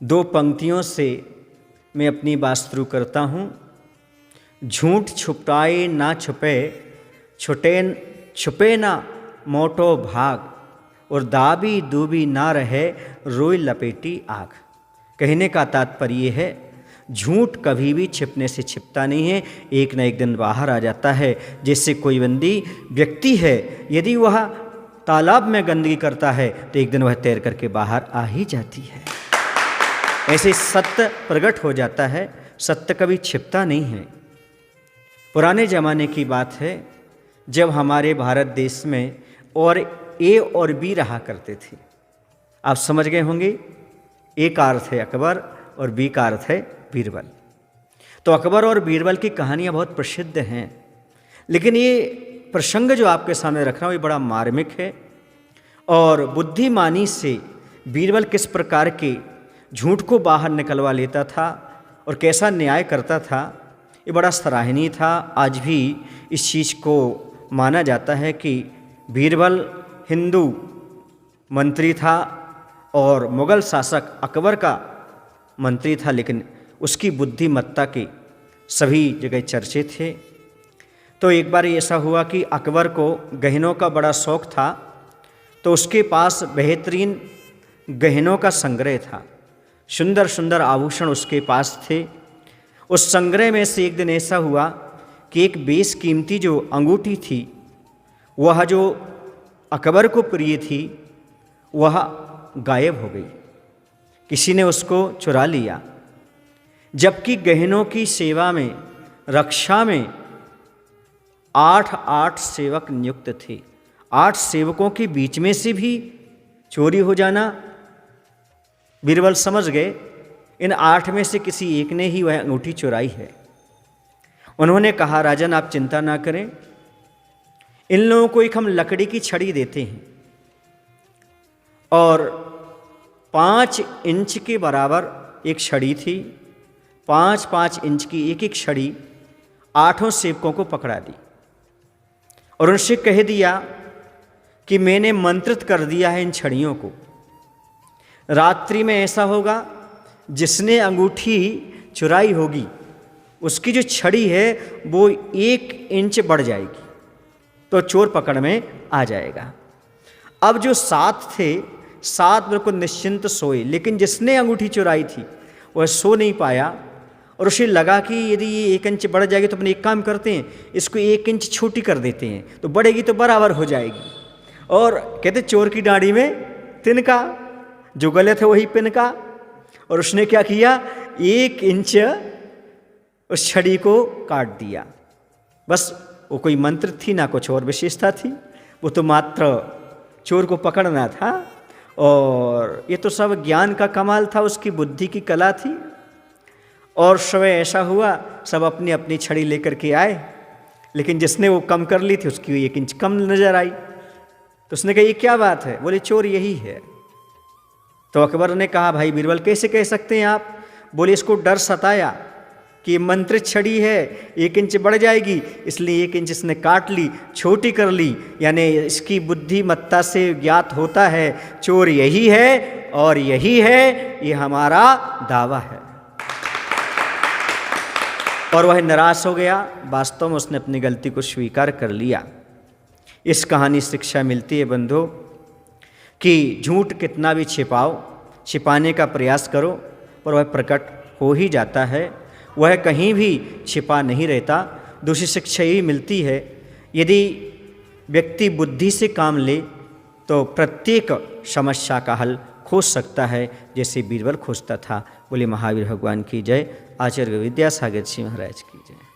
दो पंक्तियों से मैं अपनी बात शुरू करता हूँ। झूठ छुपाए ना छुपे, छुपे ना मोटो भाग, और दाबी दूबी ना रहे रोई लपेटी आग। कहने का तात्पर्य है झूठ कभी भी छिपने से छिपता नहीं है, एक न एक दिन बाहर आ जाता है। जैसे कोई बंदी व्यक्ति है, यदि वह तालाब में गंदगी करता है तो एक दिन वह तैर करके बाहर आ ही जाती है। ऐसे सत्य प्रकट हो जाता है, सत्य कभी छिपता नहीं है। पुराने ज़माने की बात है, जब हमारे भारत देश में और ए और बी रहा करते थे। आप समझ गए होंगे, ए का अर्थ है अकबर और बी का अर्थ है बीरबल। तो अकबर और बीरबल की कहानियाँ बहुत प्रसिद्ध हैं, लेकिन ये प्रसंग जो आपके सामने रख रहा हूँ ये बड़ा मार्मिक है। और बुद्धिमानी से बीरबल किस प्रकार के झूठ को बाहर निकलवा लेता था और कैसा न्याय करता था, ये बड़ा सराहनीय था। आज भी इस चीज़ को माना जाता है कि बीरबल हिंदू मंत्री था और मुग़ल शासक अकबर का मंत्री था, लेकिन उसकी बुद्धिमत्ता के सभी जगह चर्चे थे। तो एक बार ऐसा हुआ कि अकबर को गहनों का बड़ा शौक़ था, तो उसके पास बेहतरीन गहनों का संग्रह था, सुंदर सुंदर आभूषण उसके पास थे। उस संग्रह में से एक दिन ऐसा हुआ कि एक बेशकीमती जो अंगूठी थी, वह जो अकबर को प्रिय थी, वह गायब हो गई। किसी ने उसको चुरा लिया, जबकि गहनों की सेवा में, रक्षा में 8 सेवक नियुक्त थे। 8 सेवकों के बीच में से भी चोरी हो जाना, बीरबल समझ गए इन 8 में से किसी एक ने ही वह अंगूठी चुराई है। उन्होंने कहा, राजन आप चिंता ना करें, इन लोगों को एक हम लकड़ी की छड़ी देते हैं और 5 इंच के बराबर एक छड़ी थी, 5-5 इंच की एक एक छड़ी 8 सेवकों को पकड़ा दी और उनसे कह दिया कि मैंने मंत्रित कर दिया है इन छड़ियों को। रात्रि में ऐसा होगा, जिसने अंगूठी चुराई होगी उसकी जो छड़ी है वो 1 इंच बढ़ जाएगी, तो चोर पकड़ में आ जाएगा। अब जो 7 थे, 7 बिल्कुल निश्चिंत सोए, लेकिन जिसने अंगूठी चुराई थी वह सो नहीं पाया और उसे लगा कि यदि ये 1 इंच बढ़ जाएगी तो अपन एक काम करते हैं, इसको 1 इंच छोटी कर देते हैं, तो बढ़ेगी तो बराबर हो जाएगी। और कहते चोर की डांडी में तिनका, जो गलत है वही पिनका। और उसने क्या किया, 1 इंच उस छड़ी को काट दिया। बस वो कोई मंत्र थी ना कुछ और विशेषता थी, वो तो मात्र चोर को पकड़ना था। और ये तो सब ज्ञान का कमाल था, उसकी बुद्धि की कला थी। और समय ऐसा हुआ, सब अपनी अपनी छड़ी लेकर के आए, लेकिन जिसने वो कम कर ली थी उसकी 1 इंच कम नजर आई। तो उसने कहा ये क्या बात है, बोले चोर यही है। तो अकबर ने कहा, भाई बीरबल कैसे कह सकते हैं आप। बोले इसको डर सताया कि मंत्रित छड़ी है, 1 इंच बढ़ जाएगी, इसलिए 1 इंच इसने काट ली, छोटी कर ली। यानी इसकी बुद्धिमत्ता से ज्ञात होता है चोर यही है और यही है, ये हमारा दावा है। और वह निराश हो गया। वास्तव में उसने अपनी गलती को स्वीकार कर लिया। इस कहानी से शिक्षा मिलती है बंधु कि झूठ कितना भी छिपाओ, छिपाने का प्रयास करो, पर वह प्रकट हो ही जाता है, वह कहीं भी छिपा नहीं रहता। दूसरी शिक्षा ये मिलती है, यदि व्यक्ति बुद्धि से काम ले तो प्रत्येक समस्या का हल खोज सकता है, जैसे बीरबल खोजता था। बोले महावीर भगवान की जय। आचार्य विद्यासागर जी महाराज की जय।